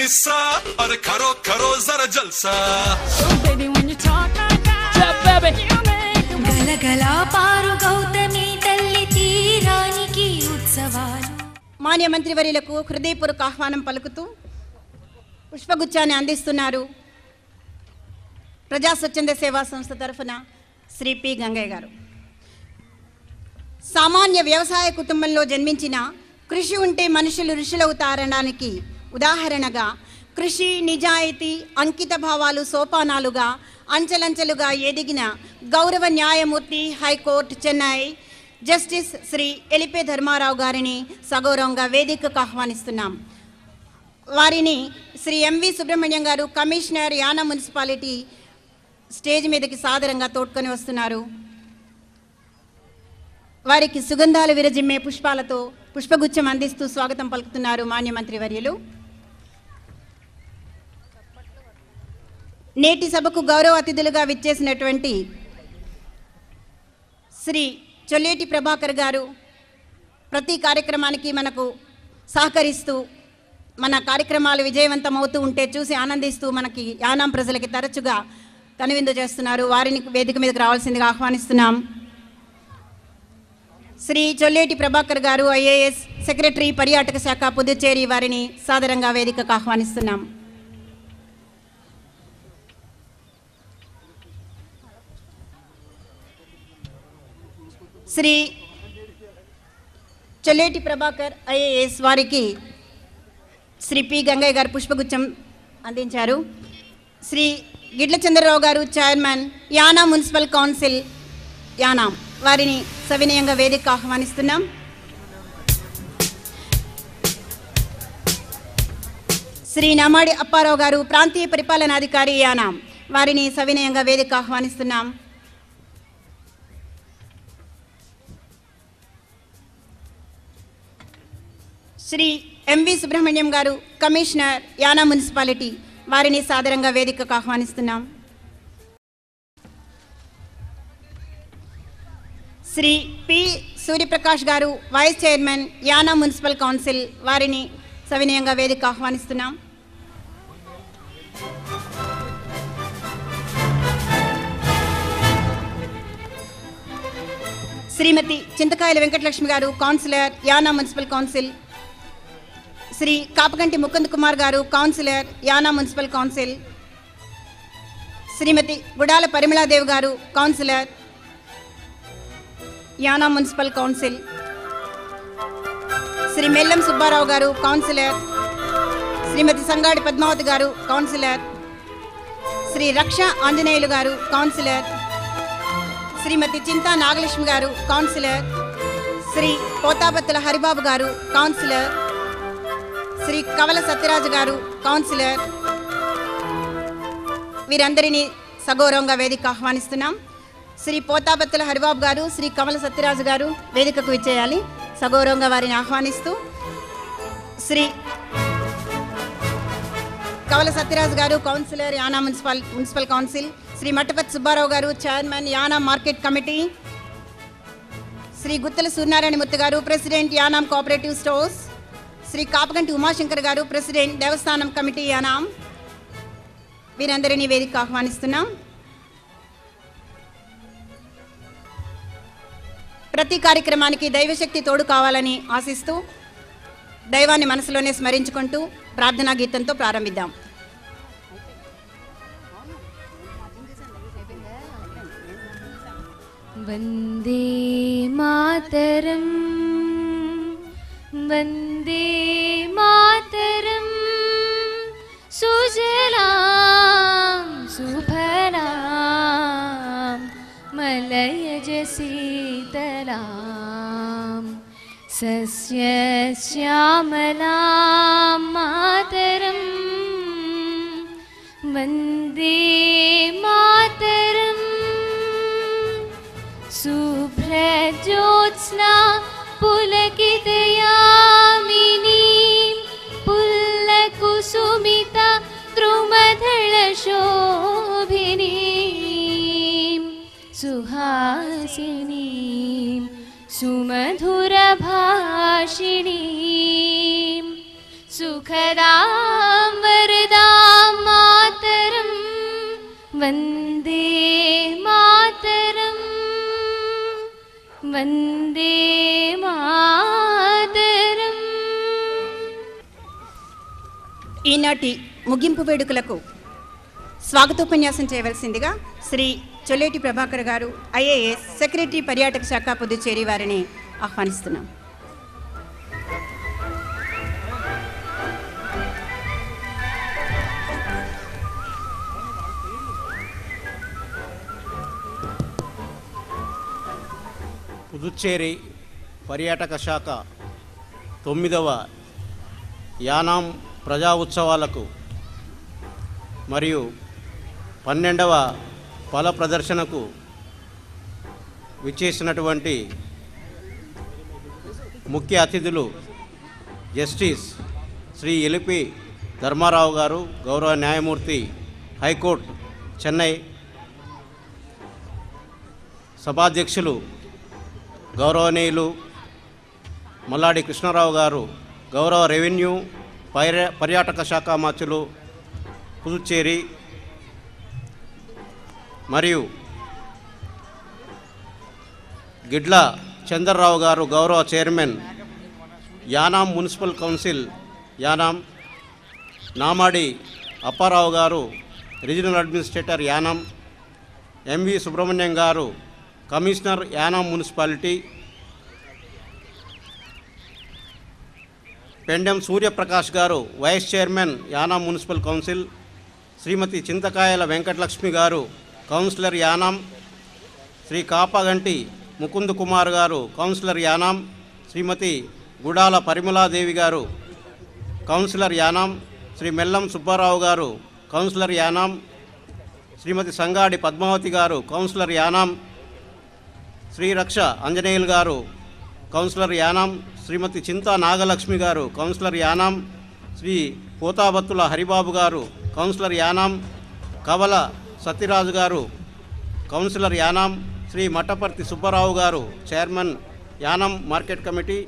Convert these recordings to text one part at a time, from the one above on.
किस्सा और करो करो जरा जलसा గలగలా పారు గౌతమి తల్లి తీరానికి ఉత్సవాలు. మాన్య మంత్రివర్యులకు హృదయపూర్వక ఆహ్వానం పలుకుతూ పుష్పగుచ్చాన్ని అందిస్తున్నారు ప్రజా స్వచ్ఛంద సేవా సంస్థ తరఫున శ్రీ పి గంగయ్య గారు. సామాన్య వ్యవసాయ కుటుంబంలో జన్మించిన కృషి ఉంటే మనుషులు ఋషులవుతారనడానికి ఉదాహరణగా కృషి, నిజాయితీ, అంకిత భావాలు సోపానాలుగా అంచెలంచెలుగా ఎదిగిన గౌరవ న్యాయమూర్తి హైకోర్టు చెన్నై జస్టిస్ శ్రీ ఎలిపే ధర్మారావు గారిని సగౌరవంగా వేదికకు ఆహ్వానిస్తున్నాం. వారిని శ్రీ ఎంవి సుబ్రహ్మణ్యం గారు కమిషనర్ యానా మున్సిపాలిటీ స్టేజ్ మీదకి సాదరంగా తోడ్కొని వస్తున్నారు. వారికి సుగంధాలు విరజిమ్మే పుష్పాలతో పుష్పగుచ్చం అందిస్తూ స్వాగతం పలుకుతున్నారు మాన్య మంత్రివర్యులు. నేటి సభకు గౌరవ అతిథులుగా విచ్చేసినటువంటి శ్రీ చొల్లేటి ప్రభాకర్ గారు ప్రతి కార్యక్రమానికి మనకు సహకరిస్తూ మన కార్యక్రమాలు విజయవంతం అవుతూ ఉంటే చూసి ఆనందిస్తూ మనకి యానాం ప్రజలకి తరచుగా కనువిందు చేస్తున్నారు. వారిని వేదిక మీదకి రావాల్సిందిగా ఆహ్వానిస్తున్నాం. శ్రీ చొల్లేటి ప్రభాకర్ గారు ఐఏఎస్ సెక్రటరీ పర్యాటక శాఖ పుదుచ్చేరి వారిని సాదరంగా వేదికకు ఆహ్వానిస్తున్నాం. శ్రీ చొల్లేటి ప్రభాకర్ ఐఏఎస్ వారికి శ్రీ పి గంగయ్య గారు పుష్పగుచ్చం అందించారు. శ్రీ గిడ్ల చంద్రరావు గారు chairman Yana municipal council Yanam వారిని సవినయంగా వేదిక ఆహ్వానిస్తున్నాం. శ్రీ నామాడి అప్పారావు గారు ప్రాంతీయ పరిపాలనాధికారి యానాం వారిని సవినయంగా వేదిక ఆహ్వానిస్తున్నాం. శ్రీ ఎంవి సుబ్రహ్మణ్యం గారు కమిషనర్ యానా మున్సిపాలిటీ వారిని సాదరంగా వేదికకు ఆహ్వానిస్తున్నాం. శ్రీ పి సూర్యప్రకాష్ గారు vice chairman Yana municipal council వారిని సవినయంగా వేదిక ఆహ్వానిస్తున్నాం. శ్రీమతి చింతకాయల వెంకటలక్ష్మి గారు councillor Yanam municipal council, Shri Kapaganti Mukund Kumar గారు councillor Yanam municipal council, Shrimati Gudala Parimaladevi గారు councillor Yanam municipal council, Shri Mellam Subbarao గారు కౌన్సిలర్, శ్రీమతి సంగాడి పద్మావతి గారు కౌన్సిలర్, శ్రీ రక్ష ఆంజనేయులు గారు కౌన్సిలర్, శ్రీమతి చింతా నాగలక్ష్మి గారు కౌన్సిలర్, శ్రీ పోతాబత్తుల హరిబాబు గారు కౌన్సిలర్, శ్రీ కవల సత్యరాజు గారు కౌన్సిలర్ వీరందరినీ సగౌరవంగా వేదిక ఆహ్వానిస్తున్నాం. శ్రీ పోతాబత్తుల హరిబాబు గారు, శ్రీ కమల సత్యరాజు గారు వేదికకు విచ్చేయాలి. సగౌరవంగా వారిని ఆహ్వానిస్తూ శ్రీ కవల సత్యరాజు గారు councillor Yanam municipal council, Shri Mattapathi Subbarao గారు chairman Yanam market committee, Shri Guttala Suryanarayanamurthy గారు president Yanam cooperative stores, Shri Kapaganti Umashankar గారు ప్రెసిడెంట్ దేవస్థానం కమిటీ యానాం వీరందరినీ వేదిక ఆహ్వానిస్తున్నాం. ప్రతి కార్యక్రమానికి దైవశక్తి తోడు కావాలని ఆశిస్తూ దైవాన్ని మనసులోనే స్మరించుకుంటూ ప్రార్థనా గీతంతో ప్రారంభిద్దాం. వందే మాతరం వందే మాతరం సుజలాం సుఫలాం మలయజ శీతలాం సస్యశ్యామలాం మాతరం వందే మాతరం శుభ్రజ్యోత్స్నా పులకితయామినీ పుల్లకుసుమిత ద్రుమదళశోభినీ సుహాసినీ సుమధురభాషిణీ సుఖదాం వందే మాతరం వందే మాతరం. ఈనాటి ముగింపు వేడుకలకు స్వాగతోపన్యాసం చేయవలసిందిగా శ్రీ చొల్లేటి ప్రభాకర్ గారు, ఐఏఎస్, సెక్రటరీ, పర్యాటక శాఖ, పుదుచ్చేరి వారిని ఆహ్వానిస్తున్నాం. పుదుచ్చేరి పర్యాటక శాఖ 9వ యానాం ప్రజా ఉత్సవాలకు మరియు 12వ ఫల ప్రదర్శనకు విచ్చేసినటువంటి ముఖ్య అతిథులు జస్టిస్ శ్రీ ఎలిపి ధర్మారావు గారు, గౌరవ న్యాయమూర్తి, హైకోర్టు చెన్నై, సభాధ్యక్షులు గౌరవనీయులు మల్లాడి కృష్ణారావు గారు, గౌరవ రెవెన్యూ పర్యాటక శాఖ మంత్రులు పుదుచ్చేరి, మరియు గిడ్ల చంద్రరావు గారు, గౌరవ chairman Yanam municipal council Yanam, Namadi Apparao గారు, regional administrator Yanam, MV Subrahmanyam గారు, కమిషనర్ యానాం మున్సిపాలిటీ, పెండెం సూర్యప్రకాష్ గారు, vice chairman Yanam municipal council, Shrimati Chintakayala Venkatalakshmi గారు, కౌన్సిలర్ యానాం, శ్రీ కాపగంటి ముకుంద్ కుమార్ గారు, కౌన్సిలర్ యానాం, శ్రీమతి గుడాల పరిమళాదేవి గారు, కౌన్సిలర్ యానాం, శ్రీ మెల్లం సుబ్బారావు గారు, కౌన్సిలర్ యానాం, శ్రీమతి సంగాడి పద్మావతి గారు, కౌన్సిలర్ యానాం, శ్రీ రక్ష ఆంజనేయులు గారు, కౌన్సిలర్ యానాం, శ్రీమతి చింతా నాగలక్ష్మి గారు, కౌన్సిలర్ యానాం, శ్రీ పోతాబత్తుల హరిబాబు గారు, కౌన్సిలర్ యానాం, కవల సత్యరాజు గారు, కౌన్సిలర్ యానాం, శ్రీ మట్టపర్తి సుబ్బారావు గారు, chairman Yanam market committee,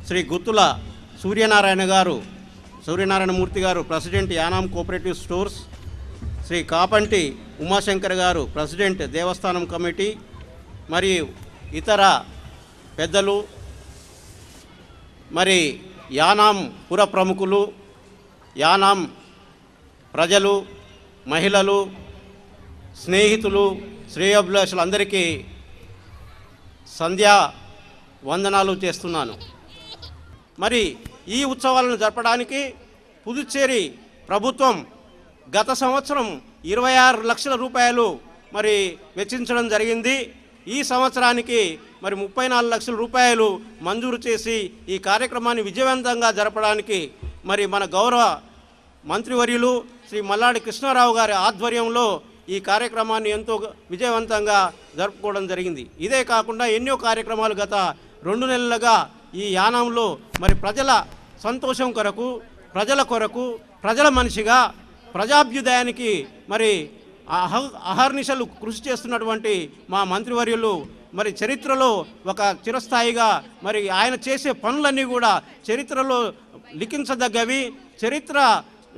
Shri Guttula Suryanarayanamurthy గారు, president Yanam cooperative stores, Shri Kapanti Umashankar గారు, ప్రెసిడెంట్ దేవస్థానం కమిటీ, మరియు ఇతర పెద్దలు, మరి యానాం పుర ప్రముఖులు, యానాం ప్రజలు, మహిళలు, స్నేహితులు, శ్రేయోభిలాషులందరికీ సంధ్యా వందనాలు చేస్తున్నాను. మరి ఈ ఉత్సవాలను జరపడానికి పుదుచ్చేరి ప్రభుత్వం గత సంవత్సరం 26 లక్షల రూపాయలు మరి వెచ్చించడం జరిగింది. ఈ సంవత్సరానికి మరి 34 లక్షల రూపాయలు మంజూరు చేసి ఈ కార్యక్రమాన్ని విజయవంతంగా జరపడానికి మరి మన గౌరవ మంత్రివర్యులు శ్రీ మల్లాడి కృష్ణారావు గారి ఆధ్వర్యంలో ఈ కార్యక్రమాన్ని ఎంతో విజయవంతంగా జరుపుకోవడం జరిగింది. ఇదే కాకుండా ఎన్నో కార్యక్రమాలు గత 2 నెలలుగా ఈ యానంలో మరి ప్రజల సంతోషం కొరకు, ప్రజల కొరకు, ప్రజల మనిషిగా ప్రజాభ్యుదయానికి మరి అహర్నిశలు కృషి చేస్తున్నటువంటి మా మంత్రివర్యులు మరి చరిత్రలో ఒక చిరస్థాయిగా మరి ఆయన చేసే పనులన్నీ కూడా చరిత్రలో లిఖించదగ్గవి, చరిత్ర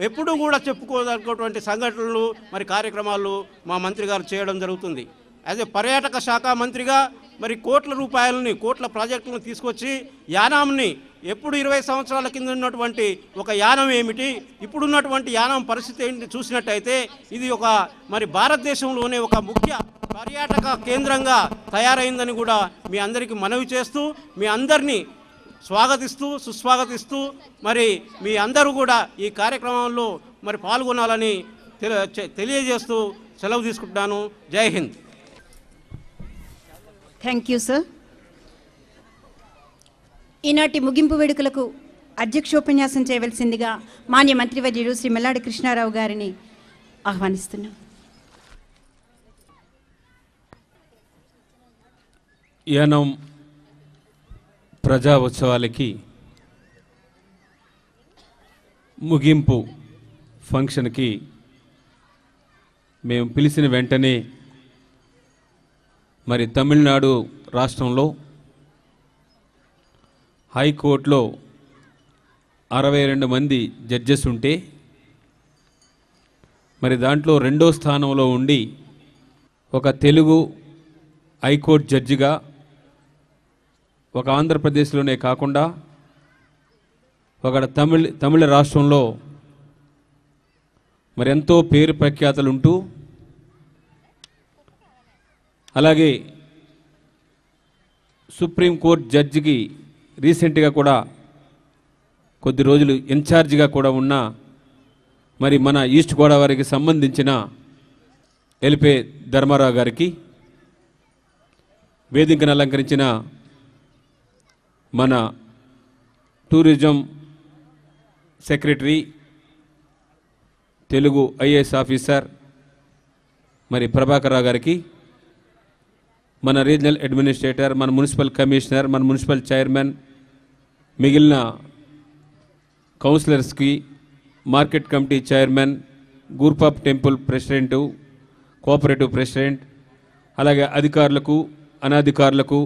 ఎప్పుడూ కూడా చెప్పుకోదగ్గటువంటి సంఘటనలు మరి కార్యక్రమాలు మా మంత్రి గారు చేయడం జరుగుతుంది. యాజ్ ఏ పర్యాటక శాఖ మంత్రిగా మరి కోట్ల ప్రాజెక్టులను తీసుకొచ్చి యానాంని ఎప్పుడు 20 సంవత్సరాల కింద ఉన్నటువంటి ఒక యానం ఏమిటి, ఇప్పుడున్నటువంటి యానం పరిస్థితి ఏంటి చూసినట్టయితే ఇది ఒక మరి భారతదేశంలోనే ఒక ముఖ్య పర్యాటక కేంద్రంగా తయారైందని కూడా మీ అందరికీ మనవి చేస్తూ, మీ అందరినీ సుస్వాగతిస్తూ మరి మీ అందరూ కూడా ఈ కార్యక్రమంలో మరి పాల్గొనాలని తెలియజేస్తూ సెలవు తీసుకుంటున్నాను. జై హింద్. Thank you sir. ఈనాటి ముగింపు వేడుకలకు అధ్యక్షోపన్యాసం చేయవలసిందిగా మాన్య మంత్రివర్యులు శ్రీ మల్లాడి కృష్ణారావు గారిని ఆహ్వానిస్తున్నాం. యానం ప్రజా ఉత్సవాలకి ముగింపు ఫంక్షన్కి మేము పిలిచిన వెంటనే మరి తమిళనాడు రాష్ట్రంలో హైకోర్టులో 62 మంది జడ్జెస్ ఉంటే మరి దాంట్లో 2వ స్థానంలో ఉండి ఒక తెలుగు హైకోర్టు జడ్జిగా ఒక ఆంధ్రప్రదేశ్లోనే కాకుండా ఒక తమిళ రాష్ట్రంలో మరి ఎంతో పేరు ప్రఖ్యాతలుంటూ అలాగే సుప్రీంకోర్టు జడ్జికి రీసెంట్గా కూడా కొద్ది రోజులు ఇన్ఛార్జిగా కూడా ఉన్న మరి మన ఈస్ట్ గోదావరికి సంబంధించిన ఎల్పే ధర్మారావు గారికి, వేదికను అలంకరించిన మన tourism secretary, Telugu IAS officer మరి ప్రభాకర్ రావు గారికి, మన రీజనల్ అడ్మినిస్ట్రేటర్, మన మున్సిపల్ కమిషనర్, మన మున్సిపల్ చైర్మన్, మిగిలిన కౌన్సిలర్స్కి, market committee chairman, group of temple president, cooperative president, అలాగే అధికారులకు, అనధికారులకు,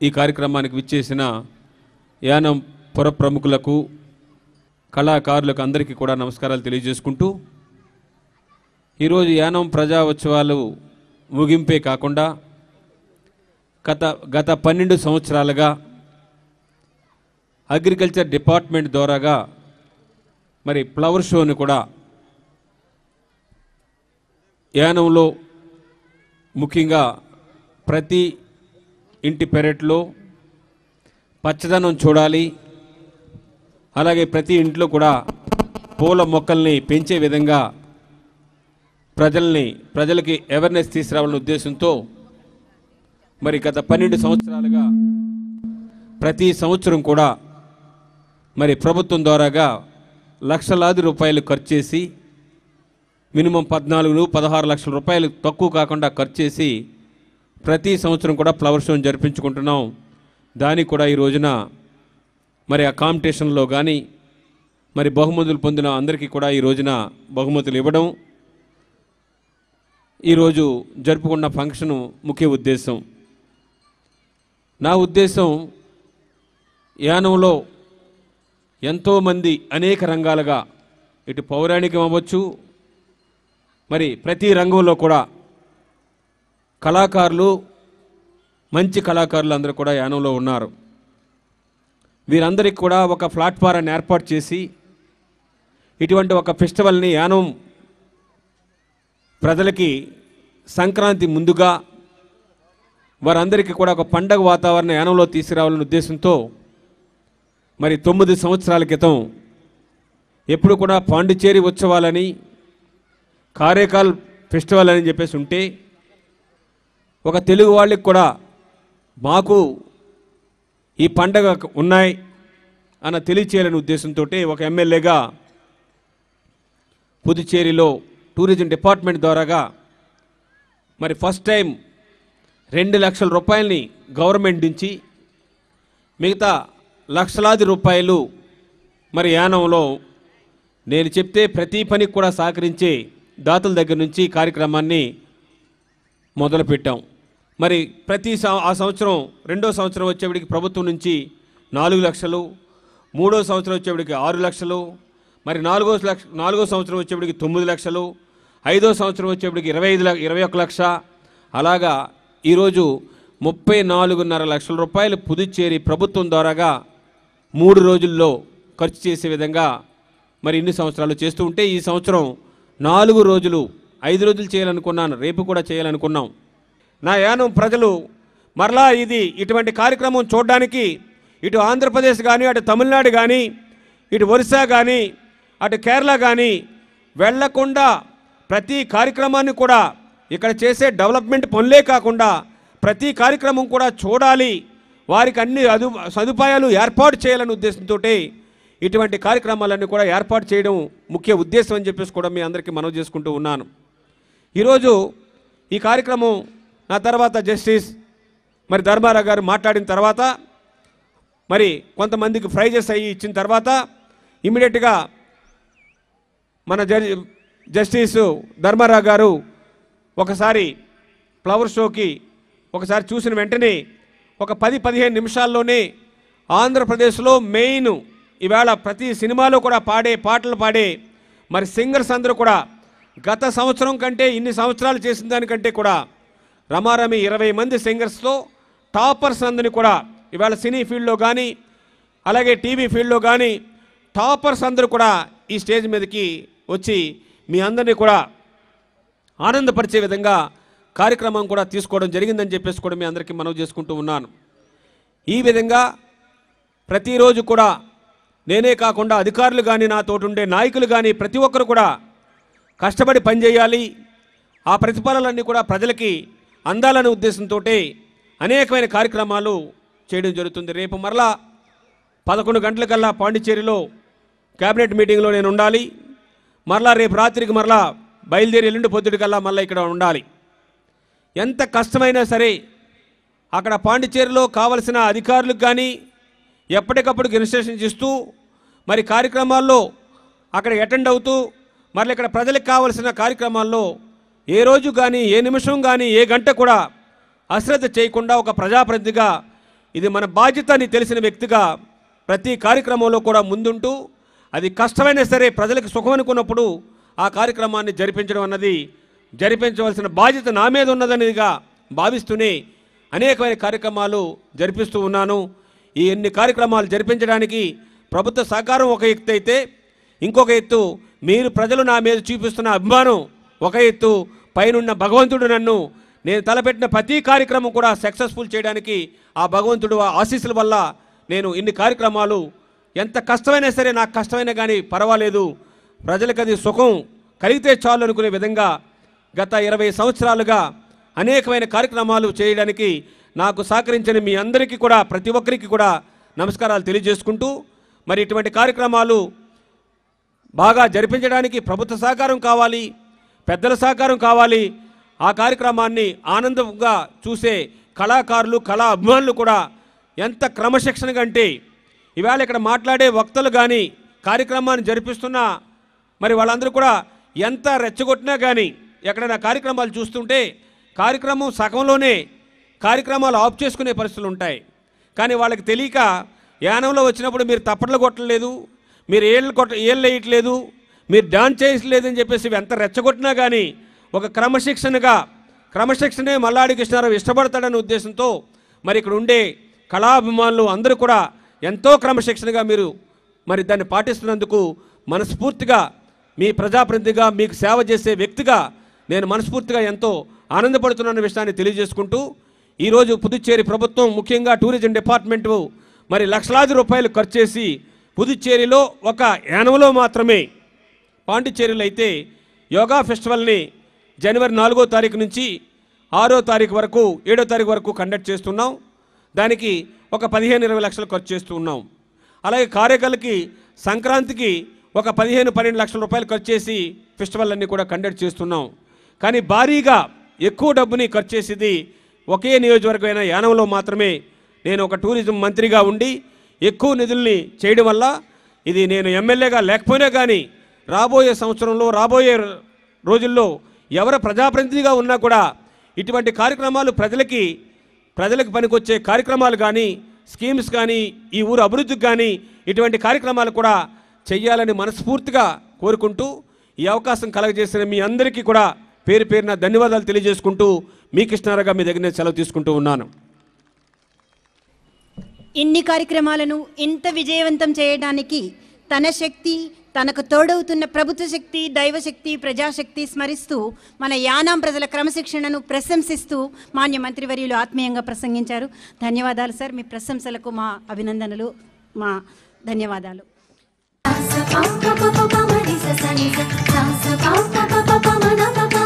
ఈ కార్యక్రమానికి విచ్చేసిన యానం పుర ప్రముఖులకు, కళాకారులకు అందరికీ కూడా నమస్కారాలు తెలియజేసుకుంటూ, ఈరోజు యానం ప్రజా ఉత్సవాలు ముగింపే కాకుండా గత 12 సంవత్సరాలుగా అగ్రికల్చర్ డిపార్ట్మెంట్ ద్వారాగా మరి ఫ్లవర్ షోని కూడా యానంలో ముఖ్యంగా ప్రతి ఇంటి పెరట్లో పచ్చదనం చూడాలి, అలాగే ప్రతి ఇంట్లో కూడా పూల మొక్కల్ని పెంచే విధంగా ప్రజలకి అవేర్నెస్ తీసుకురావాలనే ఉద్దేశంతో మరి గత 12 సంవత్సరాలుగా ప్రతి సంవత్సరం కూడా మరి ప్రభుత్వం ద్వారాగా లక్షలాది రూపాయలు ఖర్చు చేసి మినిమం 14-16 లక్షల రూపాయలు తక్కువ కాకుండా ఖర్చు చేసి ప్రతి సంవత్సరం కూడా ఫ్లవర్ షోని జరిపించుకుంటున్నాం. దానికి కూడా ఈ రోజున మరి ఆ కాంపిటీషన్లో కానీ మరి బహుమతులు పొందిన అందరికీ కూడా ఈ రోజున బహుమతులు ఇవ్వడం ఈరోజు జరుపుకున్న ఫంక్షన్ ముఖ్య ఉద్దేశం. నా ఉద్దేశం, యానంలో ఎంతోమంది అనేక రంగాలుగా ఇటు పౌరాణికం అవ్వచ్చు, మరి ప్రతి రంగంలో కూడా కళాకారులు, మంచి కళాకారులు అందరూ కూడా యానంలో ఉన్నారు. వీరందరికీ కూడా ఒక ప్లాట్ఫారాన్ని ఏర్పాటు చేసి ఇటువంటి ఒక ఫెస్టివల్ని యానం ప్రజలకి సంక్రాంతి ముందుగా వారందరికీ కూడా ఒక పండగ వాతావరణం యానంలో తీసుకురావాలనే ఉద్దేశంతో మరి 9 సంవత్సరాల క్రితం ఎప్పుడు కూడా పాండిచేరి ఉత్సవాలని, కారేకాల్ ఫెస్టివల్ అని చెప్పేసి ఉంటే ఒక తెలుగు వాళ్ళకి కూడా మాకు ఈ పండగ ఉన్నాయి అన్న తెలియచేయాలనే ఉద్దేశంతో ఒక ఎమ్మెల్యేగా పుదుచ్చేరిలో టూరిజం డిపార్ట్మెంట్ ద్వారాగా మరి ఫస్ట్ టైం 2 లక్షల రూపాయలని గవర్నమెంట్ నుంచి మిగతా లక్షలాది రూపాయలు మరి యానంలో నేను చెప్తే ప్రతి పనికి కూడా సహకరించే దాతల దగ్గర నుంచి కార్యక్రమాన్ని మొదలుపెట్టాం. మరి ఆ సంవత్సరం 2వ సంవత్సరం వచ్చేవాడికి ప్రభుత్వం నుంచి 4 లక్షలు, 3వ సంవత్సరం వచ్చేవాడికి 6 లక్షలు, మరి 4వ సంవత్సరం వచ్చేవాడికి 9 లక్షలు, 5వ సంవత్సరం వచ్చేవాడికి 21 లక్ష, అలాగా ఈరోజు 34.5 లక్షల రూపాయలు పుదుచ్చేరి ప్రభుత్వం ద్వారాగా 3 రోజుల్లో ఖర్చు చేసే విధంగా మరి ఇన్ని సంవత్సరాలు చేస్తూ ఉంటే ఈ సంవత్సరం 4 రోజులు 5 రోజులు చేయాలనుకున్నాను, రేపు కూడా చేయాలనుకున్నాం. నా యానం ప్రజలు మరలా ఇటువంటి కార్యక్రమం చూడడానికి ఇటు ఆంధ్రప్రదేశ్ కానీ, అటు తమిళనాడు కానీ, ఇటు ఒరిస్సా కానీ, అటు కేరళ కానీ వెళ్లకుండా ప్రతి కార్యక్రమాన్ని కూడా ఇక్కడ చేసే డెవలప్మెంట్ పనులే కాకుండా ప్రతి కార్యక్రమం కూడా చూడాలి, వారికి అన్ని సదుపాయాలు ఏర్పాటు చేయాలనే ఉద్దేశంతో ఇటువంటి కార్యక్రమాలన్నీ కూడా ఏర్పాటు చేయడం ముఖ్య ఉద్దేశం అని చెప్పేసి కూడా మీ అందరికీ మనవి చేసుకుంటూ ఉన్నాను. ఈరోజు ఈ కార్యక్రమం నా తర్వాత జస్టిస్ మరి ధర్మారావు గారు మాట్లాడిన తర్వాత మరి కొంతమందికి ప్రైజెస్ అయ్యి ఇచ్చిన తర్వాత ఇమీడియట్గా మన జస్టిస్ ధర్మారావు గారు ఒకసారి ఫ్లవర్ షోకి ఒకసారి చూసిన వెంటనే ఒక 10-15 నిమిషాల్లోనే ఆంధ్రప్రదేశ్లో మెయిన్ ఈవేళ ప్రతి సినిమాలో కూడా పాటలు పాడే మరి సింగర్స్ అందరూ కూడా గత సంవత్సరం కంటే ఇన్ని సంవత్సరాలు చేసిన దానికంటే కూడా రమారమి 20 మంది సింగర్స్తో టాపర్స్ అందరినీ కూడా ఇవాళ సినీ ఫీల్డ్లో కానీ అలాగే టీవీ ఫీల్డ్లో కానీ టాపర్స్ అందరూ కూడా ఈ స్టేజ్ మీదకి వచ్చి మీ అందరినీ కూడా ఆనందపరిచే విధంగా కార్యక్రమం కూడా తీసుకోవడం జరిగిందని చెప్పేసి కూడా మీ అందరికీ మనవి చేసుకుంటూ ఉన్నాను. ఈ విధంగా ప్రతిరోజు కూడా నేనే కాకుండా అధికారులు కానీ నాతోటుండే నాయకులు కానీ ప్రతి ఒక్కరు కూడా కష్టపడి పనిచేయాలి, ఆ ప్రతిఫలాలన్నీ కూడా ప్రజలకి అందాలనే ఉద్దేశంతో అనేకమైన కార్యక్రమాలు చేయడం జరుగుతుంది. రేపు మరలా 11 గంటలకల్లా పాండిచ్చేరిలో క్యాబినెట్ మీటింగ్లో నేను ఉండాలి. మరలా రేపు రాత్రికి మరలా బయలుదేరి ఎల్లుండి పొద్దుటికల్లా మళ్ళీ ఇక్కడ ఉండాలి. ఎంత కష్టమైనా సరే అక్కడ పాండిచ్చేరిలో కావలసిన అధికారులకు కానీ ఎప్పటికప్పుడు ఇన్స్ట్రక్షన్స్ ఇస్తూ మరి కార్యక్రమాల్లో అక్కడ అటెండ్ అవుతూ మరలా ఇక్కడ ప్రజలకు కావలసిన కార్యక్రమాల్లో ఏ రోజు కానీ ఏ నిమిషం కానీ ఏ గంట కూడా అశ్రద్ధ చేయకుండా ఒక ప్రజాప్రతినిధిగా ఇది మన బాధ్యత అని తెలిసిన వ్యక్తిగా ప్రతి కార్యక్రమంలో కూడా ముందుంటూ అది కష్టమైనా సరే ప్రజలకు సుఖం అనుకున్నప్పుడు ఆ కార్యక్రమాన్ని జరిపించడం అన్నది జరిపించవలసిన బాధ్యత నా మీద ఉన్నదనేదిగా భావిస్తూనే అనేకమైన కార్యక్రమాలు జరిపిస్తూ ఉన్నాను. ఈ ఎన్ని కార్యక్రమాలు జరిపించడానికి ప్రభుత్వ సహకారం ఒక ఎత్తు అయితే, ఇంకొక ఎత్తు మీరు ప్రజలు నా మీద చూపిస్తున్న అభిమానం ఒక ఎత్తు, పైనున్న భగవంతుడు నన్ను నేను తలపెట్టిన ప్రతి కార్యక్రమం కూడా సక్సెస్ఫుల్ చేయడానికి ఆ భగవంతుడు ఆశీస్సుల వల్ల నేను ఇన్ని కార్యక్రమాలు ఎంత కష్టమైనా సరే నాకు కష్టమైనా కానీ పర్వాలేదు, ప్రజలకు అది సుఖం కలిగితే చాలు అనుకునే విధంగా గత 20 సంవత్సరాలుగా అనేకమైన కార్యక్రమాలు చేయడానికి నాకు సహకరించిన మీ అందరికీ కూడా ప్రతి ఒక్కరికి కూడా నమస్కారాలు తెలియజేసుకుంటూ మరి ఇటువంటి కార్యక్రమాలు బాగా జరిపించడానికి ప్రభుత్వ సహకారం కావాలి, పెద్దల సహకారం కావాలి. ఆ కార్యక్రమాన్ని ఆనందంగా చూసే కళాకారులు కళా అభిమానులు కూడా ఎంత క్రమశిక్షణగా అంటే ఇవాళ ఇక్కడ మాట్లాడే వక్తలు కానీ కార్యక్రమాన్ని జరిపిస్తున్న మరి వాళ్ళందరూ కూడా ఎంత రెచ్చగొట్టినా కానీ ఎక్కడైనా కార్యక్రమాలు చూస్తుంటే కార్యక్రమం సగంలోనే కార్యక్రమాలు ఆఫ్ చేసుకునే పరిస్థితులు ఉంటాయి. కానీ వాళ్ళకి తెలియక యానంలో వచ్చినప్పుడు మీరు తప్పట్లు కొట్టలేదు, మీరు ఏళ్ళు వేయట్లేదు, మీరు డాన్స్ చేయట్లేదని చెప్పేసి ఎంత రెచ్చగొట్టినా కానీ ఒక క్రమశిక్షణే మల్లాడి కృష్ణారావు ఇష్టపడతాడనే ఉద్దేశంతో మరి ఇక్కడ ఉండే కళాభిమానులు అందరూ కూడా ఎంతో క్రమశిక్షణగా మీరు మరి దాన్ని పాటిస్తున్నందుకు మనస్ఫూర్తిగా మీ ప్రజాప్రతినిధిగా మీకు సేవ చేసే వ్యక్తిగా నేను మనస్ఫూర్తిగా ఎంతో ఆనందపడుతున్న విషయాన్ని తెలియజేసుకుంటూ ఈరోజు పుదుచ్చేరి ప్రభుత్వం ముఖ్యంగా టూరిజం డిపార్ట్మెంటు మరి లక్షలాది రూపాయలు ఖర్చు చేసి పుదుచ్చేరిలో ఒక యానంలో మాత్రమే పాండిచ్చేరిలో అయితే యోగా ఫెస్టివల్ని జనవరి 4వ తారీఖు నుంచి 6వ తారీఖు వరకు 7వ తారీఖు వరకు కండక్ట్ చేస్తున్నాం. దానికి ఒక 15-20 లక్షలు ఖర్చు చేస్తూ ఉన్నాం. అలాగే కారేకల్కి సంక్రాంతికి ఒక 15-12 లక్షల రూపాయలు ఖర్చు చేసి ఫెస్టివల్ అన్నీ కూడా కండక్ట్ చేస్తున్నాం. కానీ భారీగా ఎక్కువ డబ్బుని ఖర్చు చేసేది ఒకే నియోజకవర్గమైన యానంలో మాత్రమే. నేను ఒక టూరిజం మంత్రిగా ఉండి ఎక్కువ నిధుల్ని చేయడం వల్ల ఇది నేను ఎమ్మెల్యేగా లేకపోయినా కానీ రాబోయే సంవత్సరంలో రాబోయే రోజుల్లో ఎవరు ప్రజాప్రతినిధిగా ఉన్నా కూడా ఇటువంటి కార్యక్రమాలు ప్రజలకి పనికొచ్చే కార్యక్రమాలు కానీ స్కీమ్స్ కానీ ఈ ఊరు అభివృద్ధికి కానీ ఇటువంటి కార్యక్రమాలు కూడా చెయ్యాలని మనస్ఫూర్తిగా కోరుకుంటూ ఈ అవకాశం కలగజేసిన మీ అందరికీ కూడా పేరు పేరున ధన్యవాదాలు తెలియజేసుకుంటూ మీ కృష్ణారావుగా మీ దగ్గర సెలవు తీసుకుంటూ ఉన్నాను. ఇన్ని కార్యక్రమాలను ఇంత విజయవంతం చేయడానికి తన శక్తి, తనకు తోడవుతున్న ప్రభుత్వ శక్తి, దైవశక్తి, ప్రజాశక్తి స్మరిస్తూ మన యానాం ప్రజల క్రమశిక్షణను ప్రశంసిస్తూ మాన్య మంత్రివర్యులు ఆత్మీయంగా ప్రసంగించారు. ధన్యవాదాలు సార్. మీ ప్రశంసలకు మా అభినందనలు, మా ధన్యవాదాలు. sa pa pa pa pa pa ma di sa sa ni sa sa pa pa pa pa pa ma na pa pa